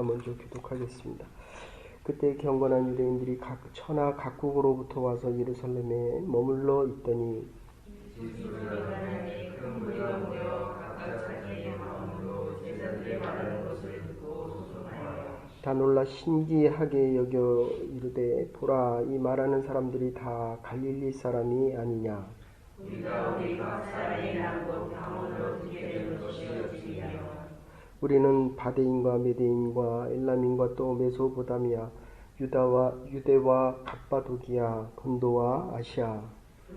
먼저 교독하겠습니다. 그때 경건한 유대인들이 천하 각국으로부터 와서 예루살렘에 머물러 있더니 다 놀라 신기하게 여겨 이르되 보라, 이 말하는 사람들이 다 갈릴리 사람이 아니냐. 우리가 우리 박사의 남곳 강원으로 듣게 된 것이 어찌되냐. 우리는 바데인과 메데인과 엘람인과 또 메소포타미아, 유대와 갑바도기아, 본도와 아시아,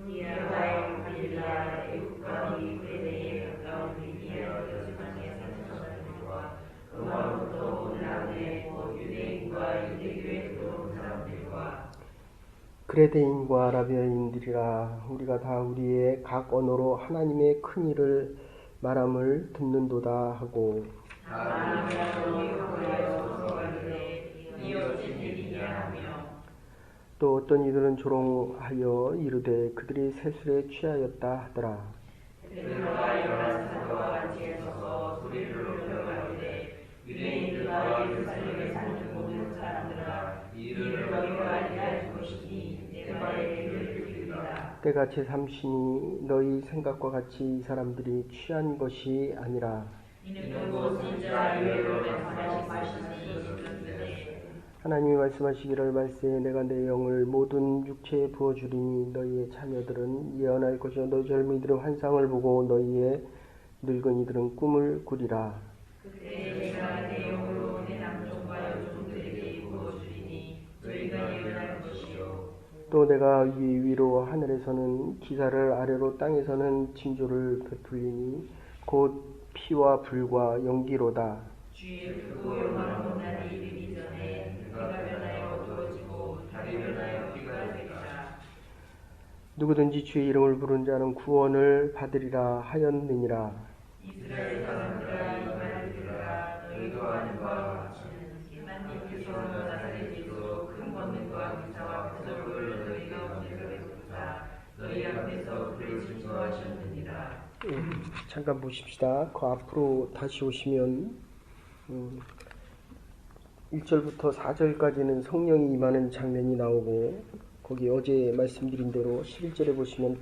유다와 갈릴리아, 애국과 미그레네에 가까운 리비아 여지방에 사는 사람들과 로마로부터 온 남의 유대인과 유대교에 들어온 사람들과 그레데인과 아라비아인들이라. 우리가 다 우리의 각 언어로 하나님의 큰 일을 말함을 듣는도다 하고, 또 어떤 이들은 조롱하여 이르되 그들이 세술에 취하였다 하더라. 베드로가 여러 사도와 같이 서서 소리를 높여 가로되 유대인들과 예루살렘에 사는 모든 사람들아, 이 일을 너희가 알게 할 것이니 내가 너희에게 이르리라. 때가 제3시니 너희 생각과 같이 이 사람들이 취한 것이 아니라 이는 곧 진짜 유예로 말씀하신 것이었는데 하나님이 말씀하시기를 말세에 내가 내 영을 모든 육체에 부어주리니 너희의 자녀들은 예언할 것이요 너희 젊은이들은 환상을 보고 너희의 늙은이들은 꿈을 꾸리라. 그때 내가 내 영으로 내 남종과 여종들에게 부어주리니 너희가 예언할 것이요 또 내가 위로 하늘에서는 기사를 아래로 땅에서는 징조를 베풀리니 곧 피와 불과 연기로다. 주의 크고 영원한 날이 이르기 전에 해가 변하여 어두워지고 달이 변하여 비가 되리라. 누구든지 주의 이름을 부른 자는 구원을 받으리라 하였느니라. 이스라엘 사람들아, 이 말을 들으라. 너희도 아는 바와 같이 하나님께서 나사렛에서 큰 권능과 기사와 표적을 너희가 보내려 베푸사 너희 앞에서 그를 증거하셨느니라. 잠깐 보십시다. 그 앞으로 다시 오시면 1절부터 4절까지는 성령이 임하는 장면이 나오고, 거기 어제 말씀드린 대로 11절에 보시면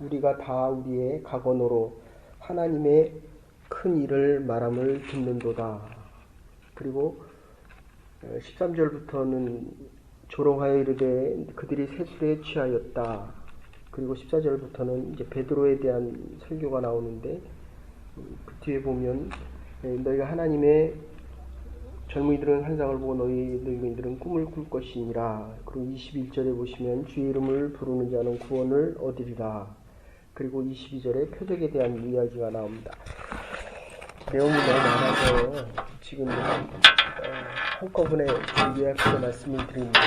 우리가 다 우리의 각 언어로 하나님의 큰 일을 말함을 듣는도다. 그리고 13절부터는 조롱하여 이르되 그들이 세술에 취하였다. 그리고 14절부터는 이제 베드로에 대한 설교가 나오는데, 그 뒤에 보면 너희가 하나님의 젊은이들은 환상을 보고 너희 늙은이들은 꿈을 꿀 것이니라. 그리고 21절에 보시면 주의 이름을 부르는 자는 구원을 얻으리라. 그리고 22절에 표적에 대한 이야기가 나옵니다. 내용이 너무 많아서 지금 한꺼번에 요약해서 말씀을 드리는데,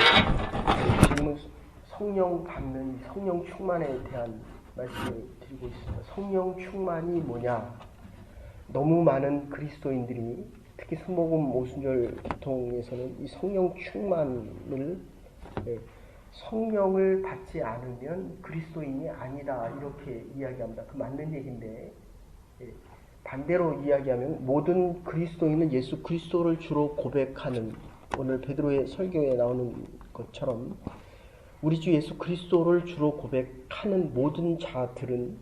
지금은 성령 받는 성령 충만에 대한 말씀을 드리고 있습니다. 성령 충만이 뭐냐? 너무 많은 그리스도인들이 특히 순복음 오순절 교통에서는 이 성령 충만을 성령을 받지 않으면 그리스도인이 아니다 이렇게 이야기합니다. 그 맞는 얘기인데, 반대로 이야기하면 모든 그리스도인은 예수 그리스도를 주로 고백하는, 오늘 베드로의 설교에 나오는 것처럼 우리 주 예수 그리스도를 주로 고백하는 모든 자들은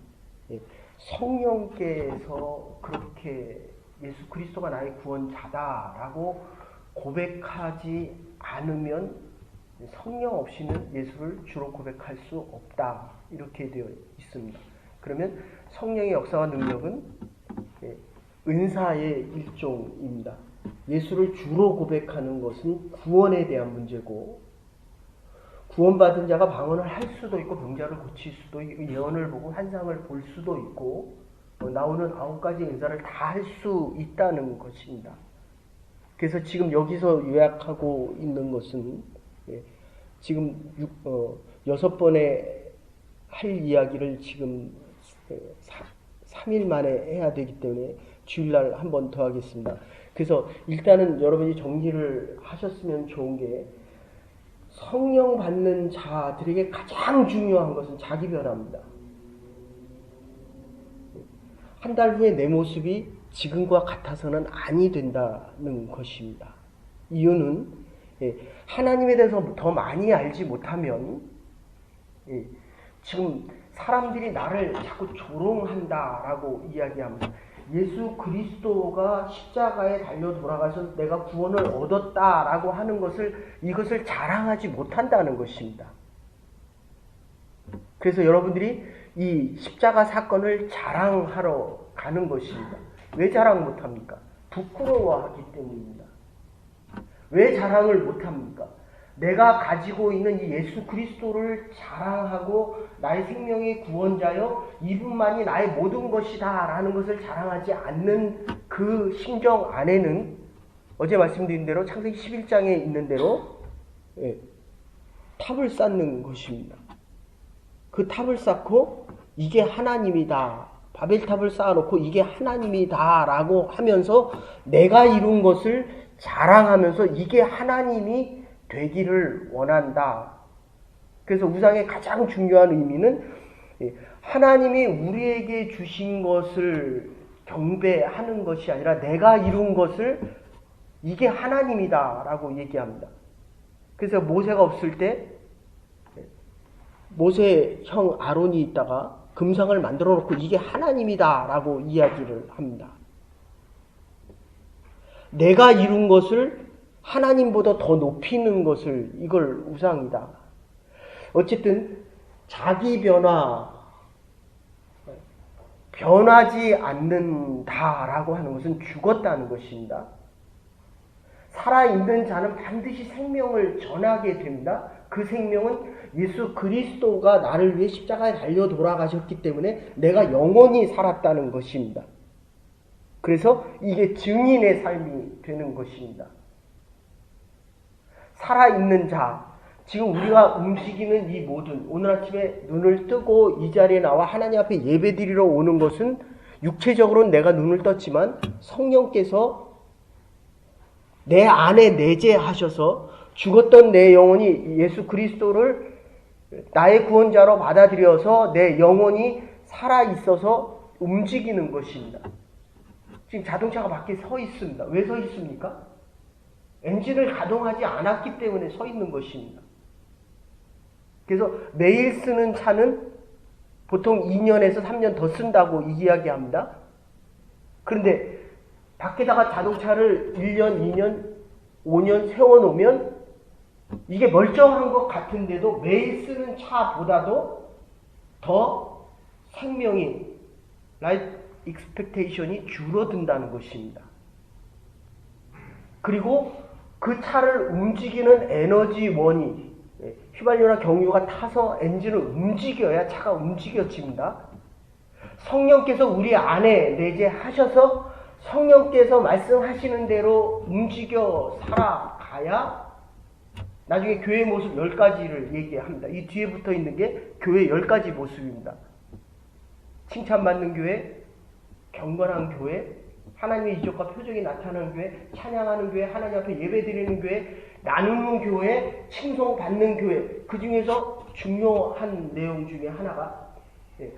성령께서 그렇게 예수 그리스도가 나의 구원자다라고 고백하지 않으면 성령 없이는 예수를 주로 고백할 수 없다 이렇게 되어 있습니다. 그러면 성령의 역사와 능력은 은사의 일종입니다. 예수를 주로 고백하는 것은 구원에 대한 문제고, 구원받은 자가 방언을 할 수도 있고 병자를 고칠 수도 있고 예언을 보고 환상을 볼 수도 있고 나오는 9가지 은사를 다 할 수 있다는 것입니다. 그래서 지금 여기서 요약하고 있는 것은 지금 6번에 할 이야기를 지금 3일 만에 해야 되기 때문에 주일날 한 번 더 하겠습니다. 그래서 일단은 여러분이 정리를 하셨으면 좋은 게, 성령 받는 자들에게 가장 중요한 것은 자기 변화입니다. 한 달 후에 내 모습이 지금과 같아서는 아니 된다는 것입니다. 이유는 하나님에 대해서 더 많이 알지 못하면 지금 사람들이 나를 자꾸 조롱한다라고 이야기합니다. 예수 그리스도가 십자가에 달려 돌아가서 내가 구원을 얻었다라고 하는 이것을 자랑하지 못한다는 것입니다. 그래서 여러분들이 이 십자가 사건을 자랑하러 가는 것입니다. 왜 자랑 못합니까? 부끄러워하기 때문입니다. 왜 자랑을 못합니까? 내가 가지고 있는 이 예수 그리스도를 자랑하고 나의 생명의 구원자여 이분만이 나의 모든 것이다 라는 것을 자랑하지 않는 그 심정 안에는 어제 말씀드린 대로 창세기 11장에 있는 대로 탑을 쌓는 것입니다. 그 탑을 쌓고 이게 하나님이다. 바벨탑을 쌓아놓고 이게 하나님이다 라고 하면서 내가 이룬 것을 자랑하면서 이게 하나님이 되기를 원한다. 그래서 우상의 가장 중요한 의미는 하나님이 우리에게 주신 것을 경배하는 것이 아니라 내가 이룬 것을 이게 하나님이다 라고 얘기합니다. 그래서 모세가 없을 때 모세 형 아론이 있다가 금상을 만들어 놓고 이게 하나님이다 라고 이야기를 합니다. 내가 이룬 것을 하나님보다 더 높이는 것을 이걸 우상이다. 어쨌든 자기 변하지 않는다라고 하는 것은 죽었다는 것입니다. 살아있는 자는 반드시 생명을 전하게 됩니다. 그 생명은 예수 그리스도가 나를 위해 십자가에 달려 돌아가셨기 때문에 내가 영원히 살았다는 것입니다. 그래서 이게 증인의 삶이 되는 것입니다. 살아있는 자, 지금 우리가 움직이는 이 모든, 오늘 아침에 눈을 뜨고 이 자리에 나와 하나님 앞에 예배드리러 오는 것은 육체적으로는 내가 눈을 떴지만 성령께서 내 안에 내재하셔서 죽었던 내 영혼이 예수 그리스도를 나의 구원자로 받아들여서 내 영혼이 살아있어서 움직이는 것입니다. 지금 자동차가 밖에 서 있습니다. 왜 서 있습니까? 엔진을 가동하지 않았기 때문에 서 있는 것입니다. 그래서 매일 쓰는 차는 보통 2년에서 3년 더 쓴다고 이야기합니다. 그런데 밖에다가 자동차를 1년, 2년, 5년 세워놓으면 이게 멀쩡한 것 같은데도 매일 쓰는 차보다도 더 생명이 라이프 익스펙테이션이 줄어든다는 것입니다. 그리고 그 차를 움직이는 에너지원이 휘발유나 경유가 타서 엔진을 움직여야 차가 움직여집니다. 성령께서 우리 안에 내재하셔서 성령께서 말씀하시는 대로 움직여 살아가야 나중에 교회의 모습 10가지를 얘기합니다. 이 뒤에 붙어 있는 게 교회의 10가지 모습입니다. 칭찬받는 교회, 경건한 교회, 하나님의 이적과 표적이 나타나는 교회, 찬양하는 교회, 하나님 앞에 예배드리는 교회, 나누는 교회, 칭송받는 교회. 그 중에서 중요한 내용 중에 하나가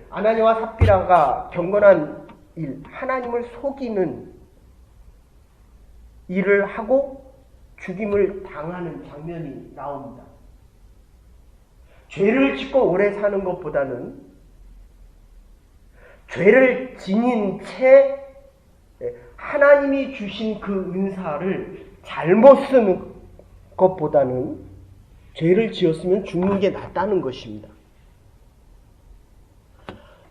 아나니와 삽비라가 경건한 일, 하나님을 속이는 일을 하고 죽임을 당하는 장면이 나옵니다. 죄를 짓고 오래 사는 것보다는 죄를 지닌 채 하나님이 주신 그 은사를 잘못 쓰는 것보다는 죄를 지었으면 죽는 게 낫다는 것입니다.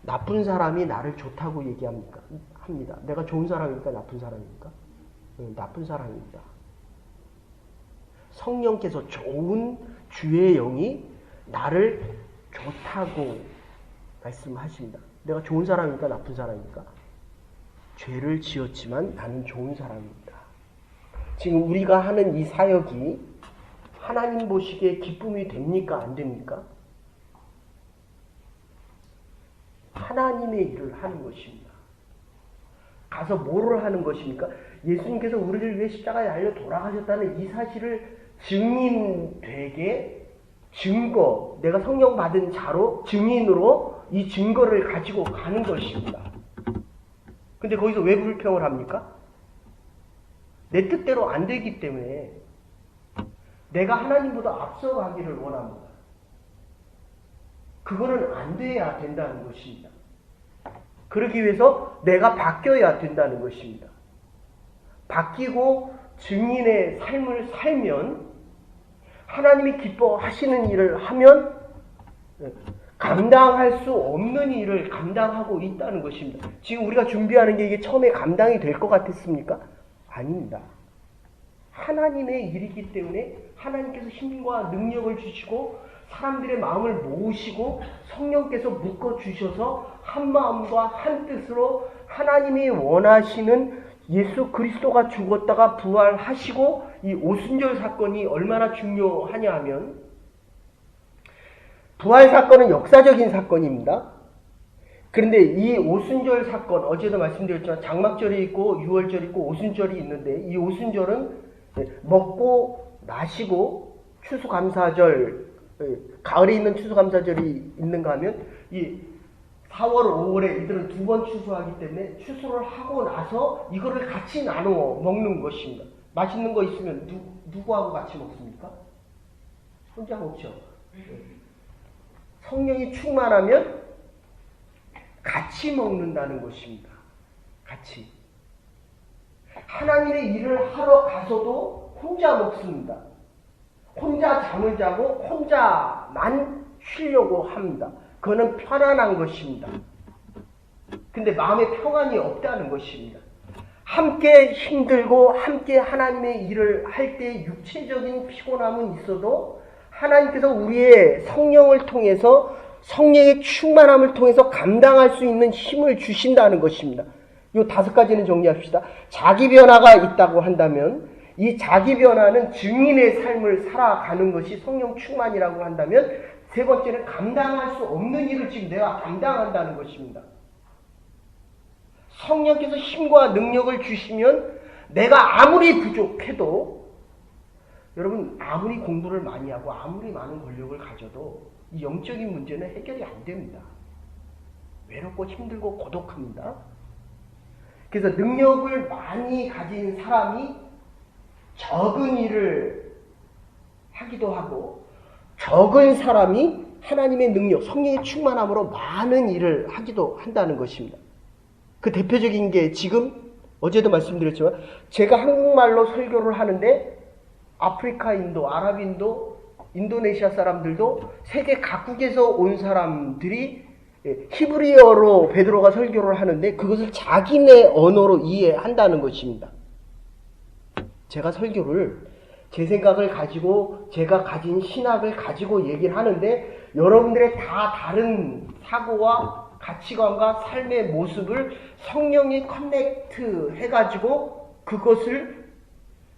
나쁜 사람이 나를 좋다고 얘기합니까? 합니다. 내가 좋은 사람입니까? 나쁜 사람입니까? 나쁜 사람입니다. 성령께서 좋은 주의 영이 나를 좋다고 말씀하십니다. 내가 좋은 사람입니까? 나쁜 사람입니까? 죄를 지었지만 나는 좋은 사람입니다. 지금 우리가 하는 이 사역이 하나님 보시기에 기쁨이 됩니까? 안 됩니까? 하나님의 일을 하는 것입니다. 가서 뭐를 하는 것입니까? 예수님께서 우리를 위해 십자가에 달려 돌아가셨다는 이 사실을 증인되게 증거, 내가 성령 받은 자로 증인으로 이 증거를 가지고 가는 것입니다. 근데 거기서 왜 불평을 합니까? 내 뜻대로 안 되기 때문에 내가 하나님보다 앞서가기를 원합니다. 그거는 안 돼야 된다는 것입니다. 그러기 위해서 내가 바뀌어야 된다는 것입니다. 바뀌고 증인의 삶을 살면, 하나님이 기뻐하시는 일을 하면 감당할 수 없는 일을 감당하고 있다는 것입니다. 지금 우리가 준비하는 게 이게 처음에 감당이 될 것 같았습니까? 아닙니다. 하나님의 일이기 때문에 하나님께서 힘과 능력을 주시고 사람들의 마음을 모으시고 성령께서 묶어주셔서 한 마음과 한 뜻으로 하나님이 원하시는 예수 그리스도가 죽었다가 부활하시고, 이 오순절 사건이 얼마나 중요하냐 하면, 부활 사건은 역사적인 사건입니다. 그런데 이 오순절 사건, 어제도 말씀드렸지만 장막절이 있고 유월절이 있고 오순절이 있는데, 이 오순절은 먹고 마시고 추수감사절, 가을에 있는 추수감사절이 있는가 하면 이 4월, 5월에 이들은 2번 추수하기 때문에 추수를 하고 나서 이거를 같이 나누어 먹는 것입니다. 맛있는 거 있으면 누구하고 같이 먹습니까? 혼자 먹죠. 성령이 충만하면 같이 먹는다는 것입니다. 같이. 하나님의 일을 하러 가서도 혼자 먹습니다. 혼자 잠을 자고 혼자만 쉬려고 합니다. 그거는 편안한 것입니다. 근데 마음에 평안이 없다는 것입니다. 함께 힘들고 함께 하나님의 일을 할 때 육체적인 피곤함은 있어도 하나님께서 우리의 성령을 통해서, 성령의 충만함을 통해서 감당할 수 있는 힘을 주신다는 것입니다. 이 5가지는 정리합시다. 자기 변화가 있다고 한다면, 이 자기 변화는 증인의 삶을 살아가는 것이 성령 충만이라고 한다면, 3번째는 감당할 수 없는 일을 지금 내가 감당한다는 것입니다. 성령께서 힘과 능력을 주시면 내가 아무리 부족해도, 여러분 아무리 공부를 많이 하고 아무리 많은 권력을 가져도 이 영적인 문제는 해결이 안 됩니다. 외롭고 힘들고 고독합니다. 그래서 능력을 많이 가진 사람이 적은 일을 하기도 하고, 적은 사람이 하나님의 능력, 성령의 충만함으로 많은 일을 하기도 한다는 것입니다. 그 대표적인 게 지금 어제도 말씀드렸지만, 제가 한국말로 설교를 하는데 아프리카 인도, 아랍 인도, 인도네시아 사람들도 세계 각국에서 온 사람들이 히브리어로 베드로가 설교를 하는데 그것을 자기네 언어로 이해한다는 것입니다. 제가 설교를 제 생각을 가지고 제가 가진 신학을 가지고 얘기를 하는데, 여러분들의 다 다른 사고와 가치관과 삶의 모습을 성령이 커넥트 해가지고 그것을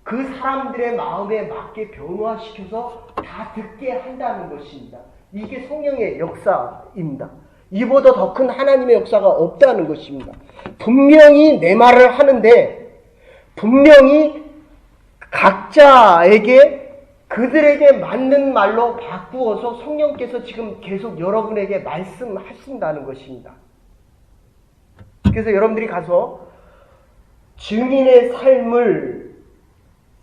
그 사람들의 마음에 맞게 변화시켜서 다 듣게 한다는 것입니다. 이게 성령의 역사입니다. 이보다 더 큰 하나님의 역사가 없다는 것입니다. 분명히 내 말을 하는데, 분명히 각자에게 그들에게 맞는 말로 바꾸어서 성령께서 지금 계속 여러분에게 말씀하신다는 것입니다. 그래서 여러분들이 가서 증인의 삶을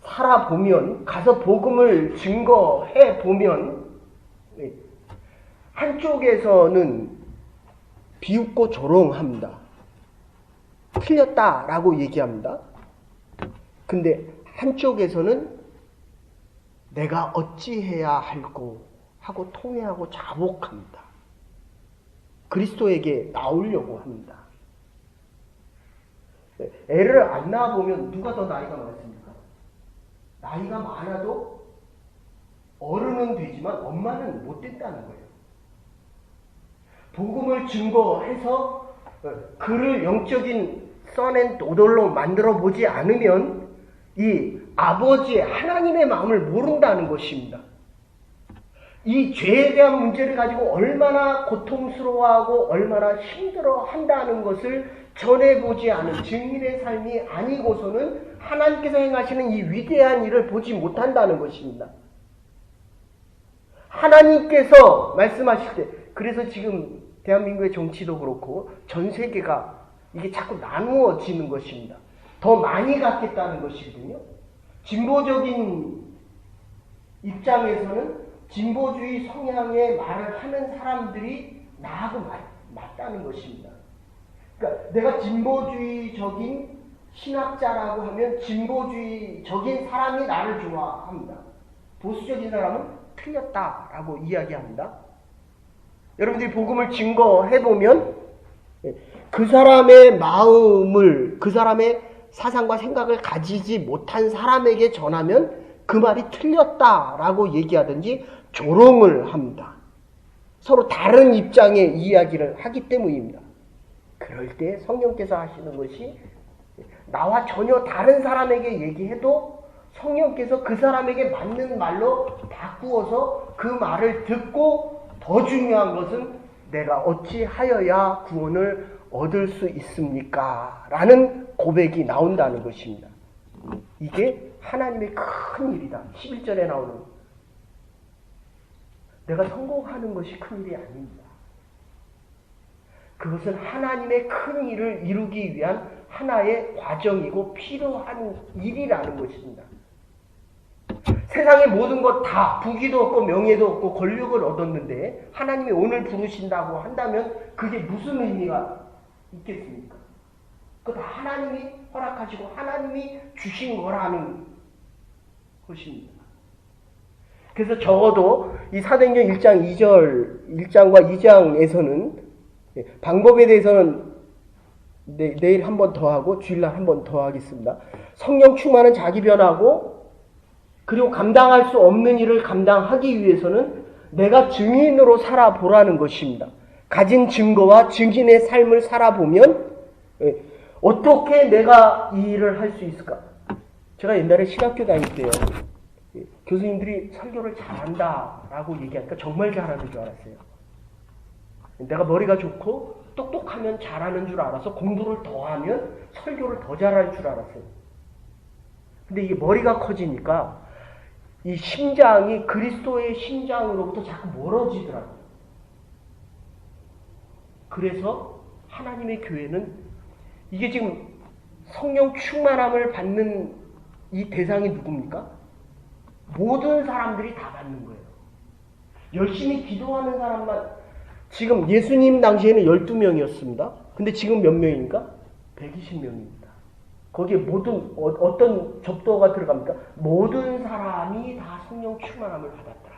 살아보면, 가서 복음을 증거해 보면, 한쪽에서는 비웃고 조롱합니다. 틀렸다라고 얘기합니다. 근데 한쪽에서는 내가 어찌해야 할고 하고 통회하고 자복합니다. 그리스도에게 나오려고 합니다. 애를 안 낳아보면 누가 더 나이가 많습니까? 나이가 많아도 어른은 되지만 엄마는 못 된다는 거예요. 복음을 증거해서 그를 영적인 썬앤도돌로 만들어 보지 않으면 이 아버지의 하나님의 마음을 모른다는 것입니다. 이 죄에 대한 문제를 가지고 얼마나 고통스러워하고 얼마나 힘들어한다는 것을 전해보지 않은 증인의 삶이 아니고서는 하나님께서 행하시는 이 위대한 일을 보지 못한다는 것입니다. 하나님께서 말씀하실 때, 그래서 지금 대한민국의 정치도 그렇고 전 세계가 이게 자꾸 나누어지는 것입니다. 더 많이 갖겠다는 것이거든요. 진보적인 입장에서는 진보주의 성향의 말을 하는 사람들이 나하고 맞다는 것입니다. 그러니까 내가 진보주의적인 신학자라고 하면 진보주의적인 사람이 나를 좋아합니다. 보수적인 사람은 틀렸다라고 이야기합니다. 여러분들이 복음을 증거해보면 그 사람의 마음을, 그 사람의 사상과 생각을 가지지 못한 사람에게 전하면 그 말이 틀렸다라고 얘기하든지 조롱을 합니다. 서로 다른 입장의 이야기를 하기 때문입니다. 그럴 때 성령께서 하시는 것이 나와 전혀 다른 사람에게 얘기해도 성령께서 그 사람에게 맞는 말로 바꾸어서 그 말을 듣고 더 중요한 것은 내가 어찌하여야 구원을 얻을 수 있습니까? 라는 고백이 나온다는 것입니다. 이게 하나님의 큰 일이다. 11절에 나오는 내가 성공하는 것이 큰 일이 아닙니다. 그것은 하나님의 큰 일을 이루기 위한 하나의 과정이고 필요한 일이라는 것입니다. 세상의 모든 것 다 부귀도 없고 명예도 없고 권력을 얻었는데 하나님이 오늘 부르신다고 한다면 그게 무슨 의미가 있겠습니까? 그거 다 하나님이 허락하시고 하나님이 주신 거라는 것입니다. 그래서 적어도 이 사도행전 1장과 2장에서는 방법에 대해서는 내일 한 번 더 하고 주일날 한 번 더 하겠습니다. 성령 충만은 자기 변화고 그리고 감당할 수 없는 일을 감당하기 위해서는 내가 증인으로 살아보라는 것입니다. 가진 증거와 증인의 삶을 살아보면 어떻게 내가 이 일을 할 수 있을까? 제가 옛날에 신학교 다닐 때요. 교수님들이 설교를 잘한다라고 얘기하니까 정말 잘하는 줄 알았어요. 내가 머리가 좋고 똑똑하면 잘하는 줄 알아서 공부를 더 하면 설교를 더 잘할 줄 알았어요. 근데 이게 머리가 커지니까 이 심장이 그리스도의 심장으로부터 자꾸 멀어지더라고요. 그래서 하나님의 교회는 이게 지금 성령 충만함을 받는 이 대상이 누굽니까? 모든 사람들이 다 받는 거예요. 열심히 기도하는 사람만, 지금 예수님 당시에는 12명이었습니다. 근데 지금 몇 명입니까? 120명입니다. 거기에 모든, 어떤 접도가 들어갑니까? 모든 사람이 다 성령 충만함을 받았더라.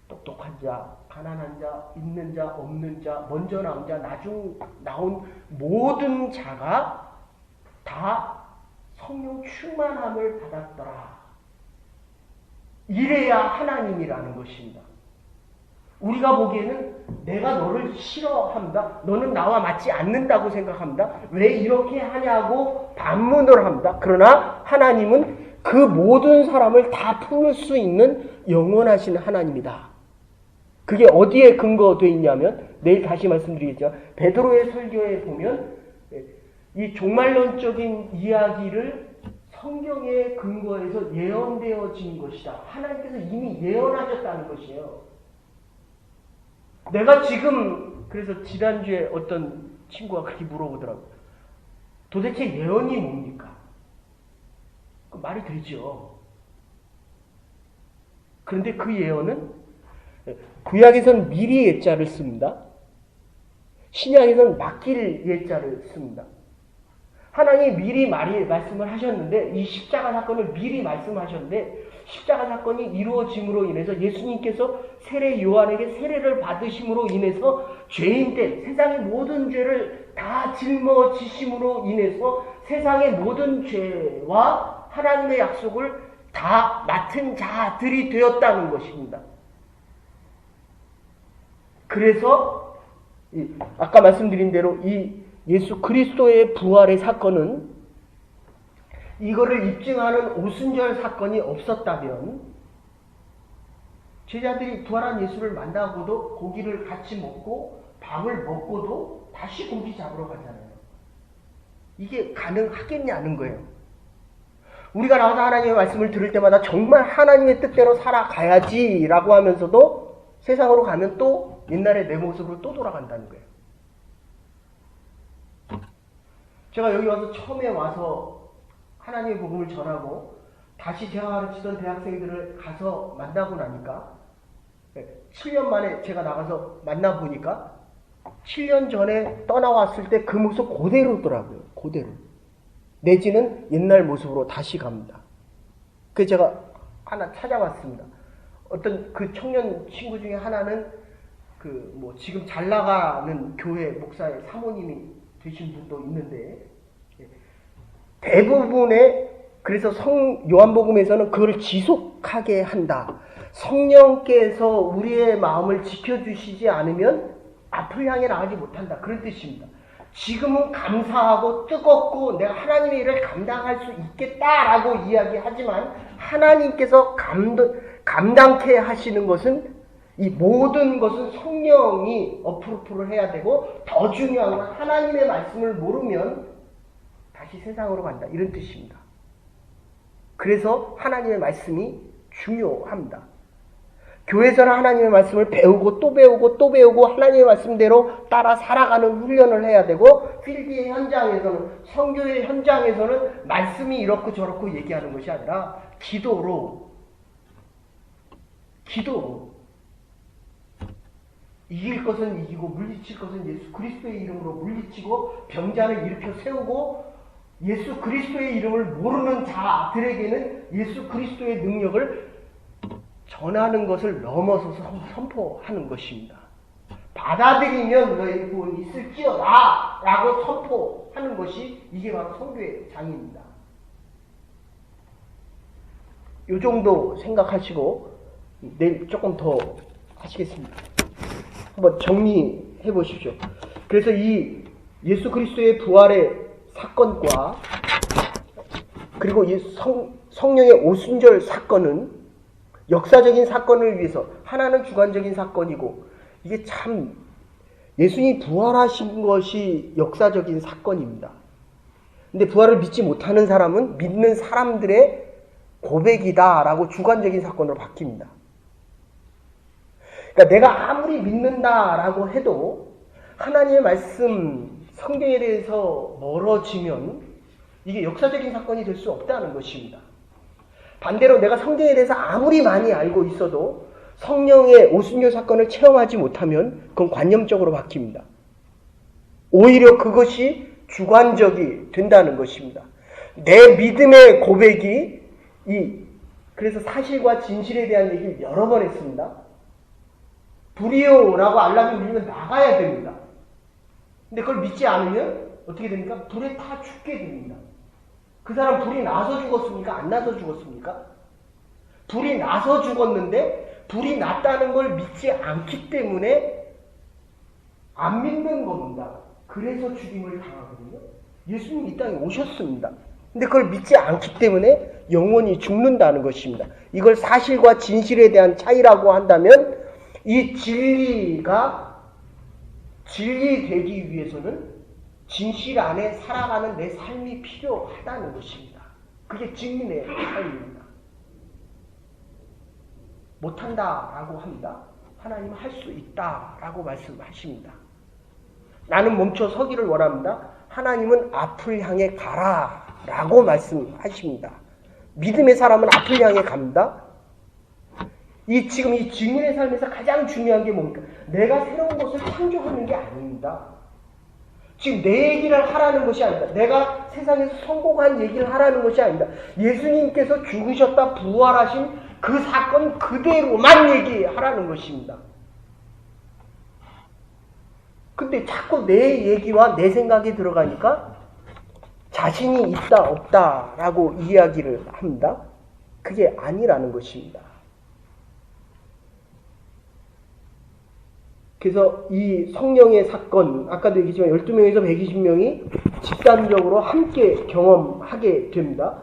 똑똑한 자, 가난한 자, 있는 자, 없는 자, 먼저 나온 자, 나중 나온 모든 자가 다 성령 충만함을 받았더라. 이래야 하나님이라는 것입니다. 우리가 보기에는 내가 너를 싫어합니다. 너는 나와 맞지 않는다고 생각합니다. 왜 이렇게 하냐고 반문을 합니다. 그러나 하나님은 그 모든 사람을 다 품을 수 있는 영원하신 하나님이다. 그게 어디에 근거되어 있냐면 내일 다시 말씀드리겠지만 베드로의 설교에 보면 이 종말론적인 이야기를 성경의 근거에서 예언되어진 것이다. 하나님께서 이미 예언하셨다는 것이에요. 내가 지금, 그래서 지난주에 어떤 친구가 그렇게 물어보더라고요. 도대체 예언이 뭡니까? 그 말이 되죠. 그런데 그 예언은 구약에서는 미리 예자를 씁니다. 신약에서는 맡길 예자를 씁니다. 하나님이 미리 말씀을 하셨는데 이 십자가 사건을 미리 말씀하셨는데 십자가 사건이 이루어짐으로 인해서 예수님께서 세례 요한에게 세례를 받으심으로 인해서 죄인 때 세상의 모든 죄를 다 짊어지심으로 인해서 세상의 모든 죄와 하나님의 약속을 다 맡은 자들이 되었다는 것입니다. 그래서 아까 말씀드린 대로 이 예수 그리스도의 부활의 사건은 이거를 입증하는 오순절 사건이 없었다면 제자들이 부활한 예수를 만나고도 고기를 같이 먹고 밥을 먹고도 다시 고기 잡으러 가잖아요. 이게 가능하겠냐는 거예요. 우리가 나와서 하나님의 말씀을 들을 때마다 정말 하나님의 뜻대로 살아가야지라고 하면서도 세상으로 가면 또 옛날의 내 모습으로 또 돌아간다는 거예요. 제가 여기 와서 처음에 와서 하나님의 복음을 전하고 다시 제가 가르치던 대학생들을 가서 만나고 나니까 7년 만에 제가 나가서 만나보니까 7년 전에 떠나왔을 때 그 모습 그대로더라고요. 그대로. 내지는 옛날 모습으로 다시 갑니다. 그래서 제가 하나 찾아봤습니다. 어떤 그 청년 친구 중에 하나는 지금 잘 나가는 교회 목사의 사모님이 되신 분도 있는데, 대부분의, 그래서 요한복음에서는 그걸 지속하게 한다. 성령께서 우리의 마음을 지켜주시지 않으면 앞을 향해 나가지 못한다. 그런 뜻입니다. 지금은 감사하고 뜨겁고 내가 하나님의 일을 감당할 수 있겠다라고 이야기하지만 하나님께서 감당케 하시는 것은, 이 모든 것은 성령이 어프로프를 해야 되고, 더 중요한 건 하나님의 말씀을 모르면 다시 세상으로 간다. 이런 뜻입니다. 그래서 하나님의 말씀이 중요합니다. 교회에서는 하나님의 말씀을 배우고 또 배우고 또 배우고 하나님의 말씀대로 따라 살아가는 훈련을 해야 되고, 필드의 현장에서는, 선교의 현장에서는 말씀이 이렇고 저렇고 얘기하는 것이 아니라 기도로 이길 것은 이기고 물리칠 것은 예수 그리스도의 이름으로 물리치고, 병자를 일으켜 세우고, 예수 그리스도의 이름을 모르는 자들에게는 예수 그리스도의 능력을 전하는 것을 넘어서서 선포하는 것입니다. 받아들이면 너희 구원이 있을지어다 라고 선포하는 것이, 이게 바로 선교의 장입니다. 이 정도 생각하시고 내일 조금 더 하시겠습니다. 한번 정리해 보십시오. 그래서 이 예수 그리스도의 부활의 사건과 그리고 이 성령의 오순절 사건은 역사적인 사건을 위해서, 하나는 주관적인 사건이고, 이게 참 예수님이 부활하신 것이 역사적인 사건입니다. 근데 부활을 믿지 못하는 사람은 믿는 사람들의 고백이다라고 주관적인 사건으로 바뀝니다. 그러니까 내가 아무리 믿는다라고 해도 하나님의 말씀, 성경에 대해서 멀어지면 이게 역사적인 사건이 될 수 없다는 것입니다. 반대로 내가 성경에 대해서 아무리 많이 알고 있어도 성령의 오순절 사건을 체험하지 못하면 그건 관념적으로 바뀝니다. 오히려 그것이 주관적이 된다는 것입니다. 내 믿음의 고백이 그래서 사실과 진실에 대한 얘기를 여러 번 했습니다. 불이요라고 알람이 울리면 나가야 됩니다. 근데 그걸 믿지 않으면 어떻게 됩니까? 불에 타 죽게 됩니다. 그 사람 불이 나서 죽었습니까? 안 나서 죽었습니까? 불이 나서 죽었는데 불이 났다는 걸 믿지 않기 때문에 안 믿는 겁니다. 그래서 죽임을 당하거든요. 예수님이 이 땅에 오셨습니다. 근데 그걸 믿지 않기 때문에 영원히 죽는다는 것입니다. 이걸 사실과 진실에 대한 차이라고 한다면, 이 진리가 진리되기 위해서는 진실 안에 살아가는 내 삶이 필요하다는 것입니다. 그게 증인의 삶입니다. 못한다라고 합니다. 하나님은 할 수 있다라고 말씀하십니다. 나는 멈춰 서기를 원합니다. 하나님은 앞을 향해 가라라고 말씀하십니다. 믿음의 사람은 앞을 향해 갑니다. 지금 이 증인의 삶에서 가장 중요한 게 뭡니까? 내가 새로운 것을 창조하는 게 아닙니다. 지금 내 얘기를 하라는 것이 아니다. 내가 세상에서 성공한 얘기를 하라는 것이 아니다. 예수님께서 죽으셨다 부활하신 그 사건 그대로만 얘기하라는 것입니다. 근데 자꾸 내 얘기와 내 생각이 들어가니까 자신이 있다 없다라고 이야기를 합니다. 그게 아니라는 것입니다. 그래서 이 성령의 사건, 아까도 얘기했지만 12명에서 120명이 집단적으로 함께 경험하게 됩니다.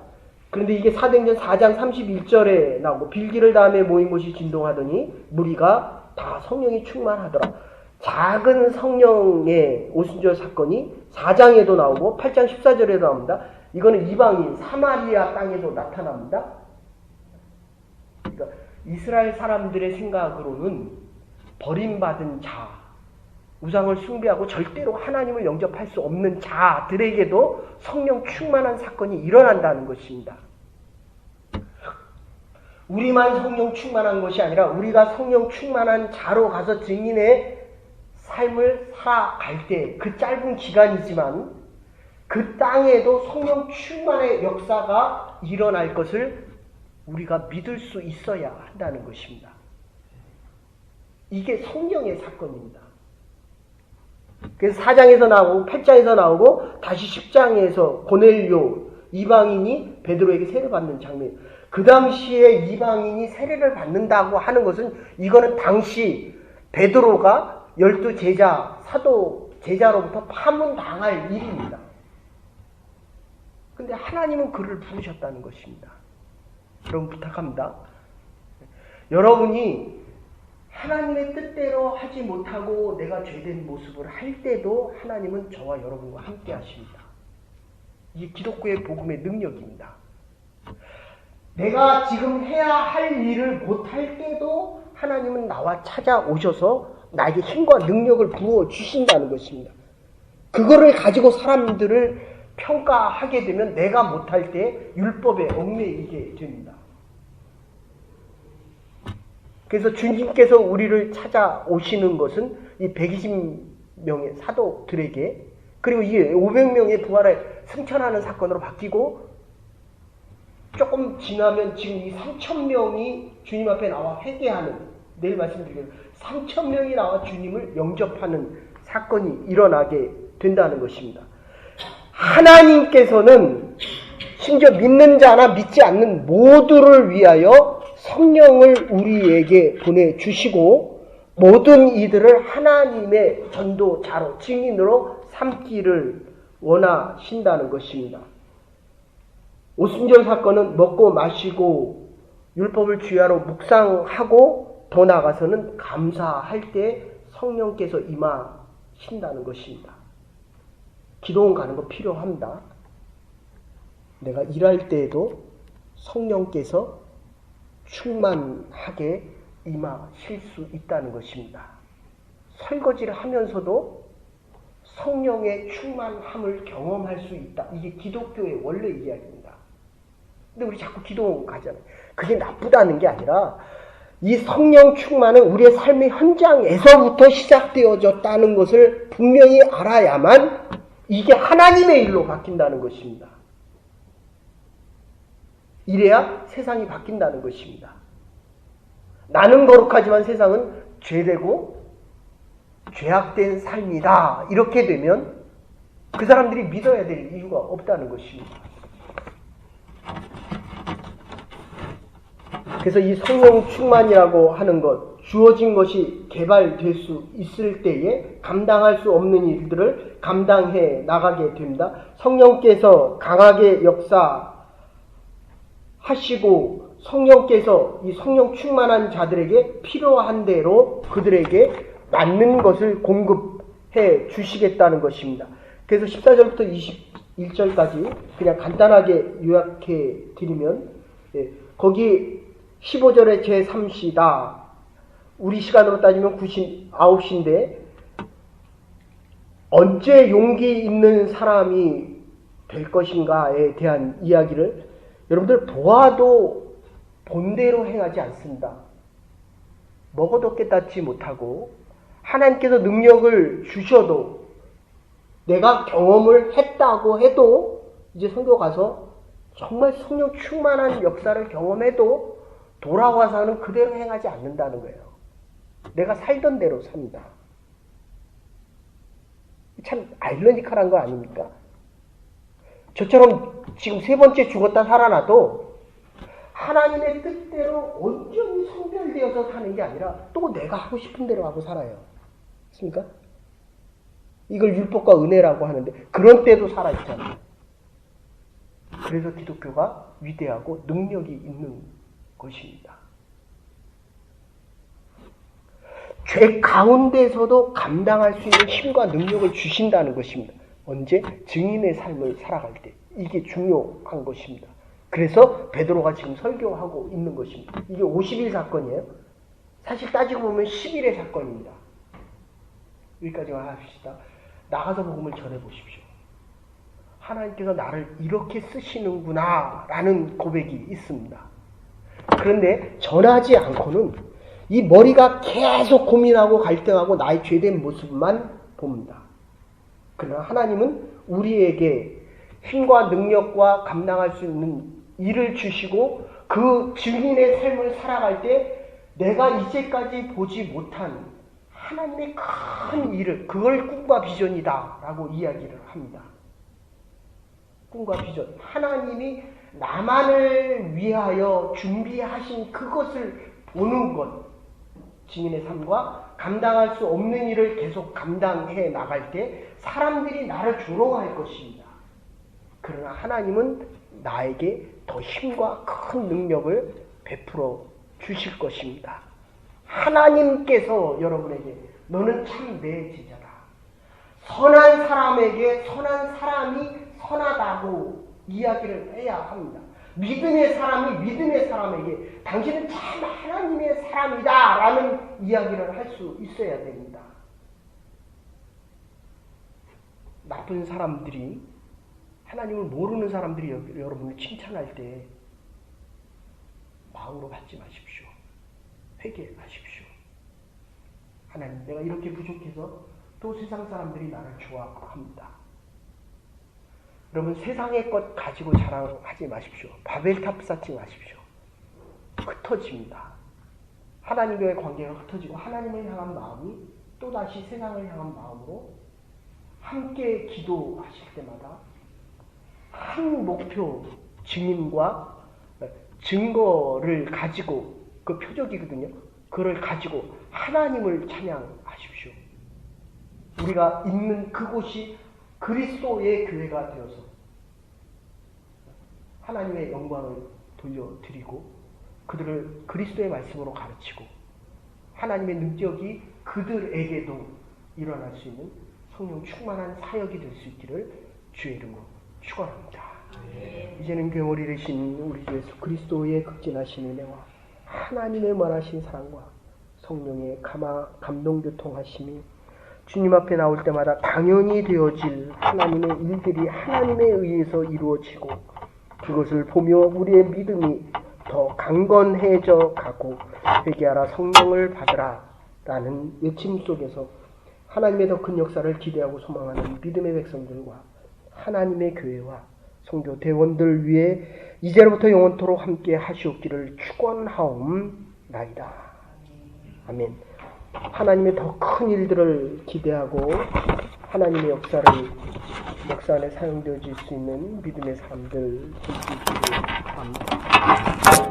그런데 이게 사도행전 4장 31절에 나오고, 빌기를 다음에 모인 곳이 진동하더니 무리가 다 성령이 충만하더라. 작은 성령의 오순절 사건이 4장에도 나오고 8장 14절에도 나옵니다. 이거는 이방인 사마리아 땅에도 나타납니다. 그러니까 이스라엘 사람들의 생각으로는 버림받은 자, 우상을 숭배하고 절대로 하나님을 영접할 수 없는 자들에게도 성령 충만한 사건이 일어난다는 것입니다. 우리만 성령 충만한 것이 아니라 우리가 성령 충만한 자로 가서 증인의 삶을 살아갈 때, 그 짧은 기간이지만 그 땅에도 성령 충만의 역사가 일어날 것을 우리가 믿을 수 있어야 한다는 것입니다. 이게 성령의 사건입니다. 그래서 4장에서 나오고 8장에서 나오고 다시 10장에서 고넬료 이방인이 베드로에게 세례 받는 장면. 그 당시에 이방인이 세례를 받는다고 하는 것은 이거는 당시 베드로가 12제자 사도 제자로부터 파문당할 일입니다. 근데 하나님은 그를 부르셨다는 것입니다. 여러분 부탁합니다. 여러분이 하나님의 뜻대로 하지 못하고 내가 죄된 모습을 할 때도 하나님은 저와 여러분과 함께 하십니다. 이게 기독교의 복음의 능력입니다. 내가 지금 해야 할 일을 못할 때도 하나님은 나와 찾아오셔서 나에게 힘과 능력을 부어주신다는 것입니다. 그거를 가지고 사람들을 평가하게 되면 내가 못할 때 율법에 얽매이게 됩니다. 그래서 주님께서 우리를 찾아오시는 것은 이 120명의 사도들에게, 그리고 이 500명의 부활을 승천하는 사건으로 바뀌고, 조금 지나면 지금 이 3,000명이 주님 앞에 나와 회개하는, 내일 말씀드리겠습니다. 3,000명이 나와 주님을 영접하는 사건이 일어나게 된다는 것입니다. 하나님께서는 심지어 믿는 자나 믿지 않는 모두를 위하여 성령을 우리에게 보내주시고 모든 이들을 하나님의 전도자로, 증인으로 삼기를 원하신다는 것입니다. 오순절 사건은 먹고 마시고 율법을 주야로 묵상하고 더 나아가서는 감사할 때 성령께서 임하신다는 것입니다. 기도원 가는 거 필요합니다. 내가 일할 때에도 성령께서 충만하게 임하실 수 있다는 것입니다. 설거지를 하면서도 성령의 충만함을 경험할 수 있다. 이게 기독교의 원래 이야기입니다. 근데 우리 자꾸 기도원 가잖아요. 그게 나쁘다는 게 아니라 이 성령 충만은 우리의 삶의 현장에서부터 시작되어졌다는 것을 분명히 알아야만 이게 하나님의 일로 바뀐다는 것입니다. 이래야 세상이 바뀐다는 것입니다. 나는 거룩하지만 세상은 죄되고 죄악된 삶이다. 이렇게 되면 그 사람들이 믿어야 될 이유가 없다는 것입니다. 그래서 이 성령 충만이라고 하는 것, 주어진 것이 개발될 수 있을 때에 감당할 수 없는 일들을 감당해 나가게 됩니다. 성령께서 강하게 역사하시고 성령께서 이 성령 충만한 자들에게 필요한 대로 그들에게 맞는 것을 공급해 주시겠다는 것입니다. 그래서 14절부터 21절까지 그냥 간단하게 요약해 드리면, 거기 15절의 제3시다. 우리 시간으로 따지면 9시인데 언제 용기 있는 사람이 될 것인가에 대한 이야기를 여러분들 보아도 본대로 행하지 않습니다. 먹어도 깨닫지 못하고 하나님께서 능력을 주셔도 내가 경험을 했다고 해도 이제 선교 가서 정말 성령 충만한 역사를 경험해도 돌아와서는 그대로 행하지 않는다는 거예요. 내가 살던 대로 삽니다. 참 아이러니컬한 거 아닙니까? 저처럼 지금 3번째 죽었다 살아나도 하나님의 뜻대로 온전히 성별되어서 사는 게 아니라 또 내가 하고 싶은 대로 하고 살아요. 맞습니까? 이걸 율법과 은혜라고 하는데 그런 때도 살아있잖아요. 그래서 기독교가 위대하고 능력이 있는 것입니다. 죄 가운데서도 감당할 수 있는 힘과 능력을 주신다는 것입니다. 언제? 증인의 삶을 살아갈 때. 이게 중요한 것입니다. 그래서 베드로가 지금 설교하고 있는 것입니다. 이게 50일 사건이에요. 사실 따지고 보면 10일의 사건입니다. 여기까지만 합시다. 나가서 복음을 전해보십시오. 하나님께서 나를 이렇게 쓰시는구나 라는 고백이 있습니다. 그런데 전하지 않고는 이 머리가 계속 고민하고 갈등하고 나의 죄된 모습만 봅니다. 그러나 하나님은 우리에게 힘과 능력과 감당할 수 있는 일을 주시고 그 증인의 삶을 살아갈 때 내가 이제까지 보지 못한 하나님의 큰 일을, 그걸 꿈과 비전이다 라고 이야기를 합니다. 꿈과 비전, 하나님이 나만을 위하여 준비하신 그것을 보는 것, 증인의 삶과 감당할 수 없는 일을 계속 감당해 나갈 때 사람들이 나를 조롱할 것입니다. 그러나 하나님은 나에게 더 힘과 큰 능력을 베풀어 주실 것입니다. 하나님께서 여러분에게 너는 참 내 제자다. 선한 사람에게 선한 사람이 선하다고 이야기를 해야 합니다. 믿음의 사람이 믿음의 사람에게 당신은 참 하나님의 사람이다 라는 이야기를 할 수 있어야 됩니다. 나쁜 사람들이, 하나님을 모르는 사람들이 여러분을 칭찬할 때 마음으로 받지 마십시오. 회개하십시오. 하나님, 내가 이렇게 부족해서 또 세상 사람들이 나를 좋아합니다. 여러분, 세상의 것 가지고 자랑하지 마십시오. 바벨탑 쌓지 마십시오. 흩어집니다. 하나님과의 관계가 흩어지고 하나님을 향한 마음이 또다시 세상을 향한 마음으로 함께 기도하실 때마다 한 목표, 증인과 증거를 가지고, 그 표적이거든요. 그걸 가지고 하나님을 찬양하십시오. 우리가 있는 그곳이 그리스도의 교회가 되어서 하나님의 영광을 돌려드리고 그들을 그리스도의 말씀으로 가르치고 하나님의 능력이 그들에게도 일어날 수 있는 성령 충만한 사역이 될 수 있기를 주의 이름으로 축원합니다. 이제는 괴물이 되신 우리 주 예수 그리스도의 극진하신 은혜와 하나님의 원하신 사랑과 성령의 감동교통하심이 주님 앞에 나올 때마다 당연히 되어질 하나님의 일들이 하나님에 의해서 이루어지고 그것을 보며 우리의 믿음이 더 강건해져 가고 회개하라 성령을 받으라 라는 외침 속에서 하나님의 더 큰 역사를 기대하고 소망하는 믿음의 백성들과 하나님의 교회와 성교 대원들 위해 이제로부터 영원토록 함께 하시옵기를 축원하옵나이다. 아멘. 하나님의 더 큰 일들을 기대하고 하나님의 역사 안에 사용되어질 수 있는 믿음의 사람들 될 수 있기를 바랍니다.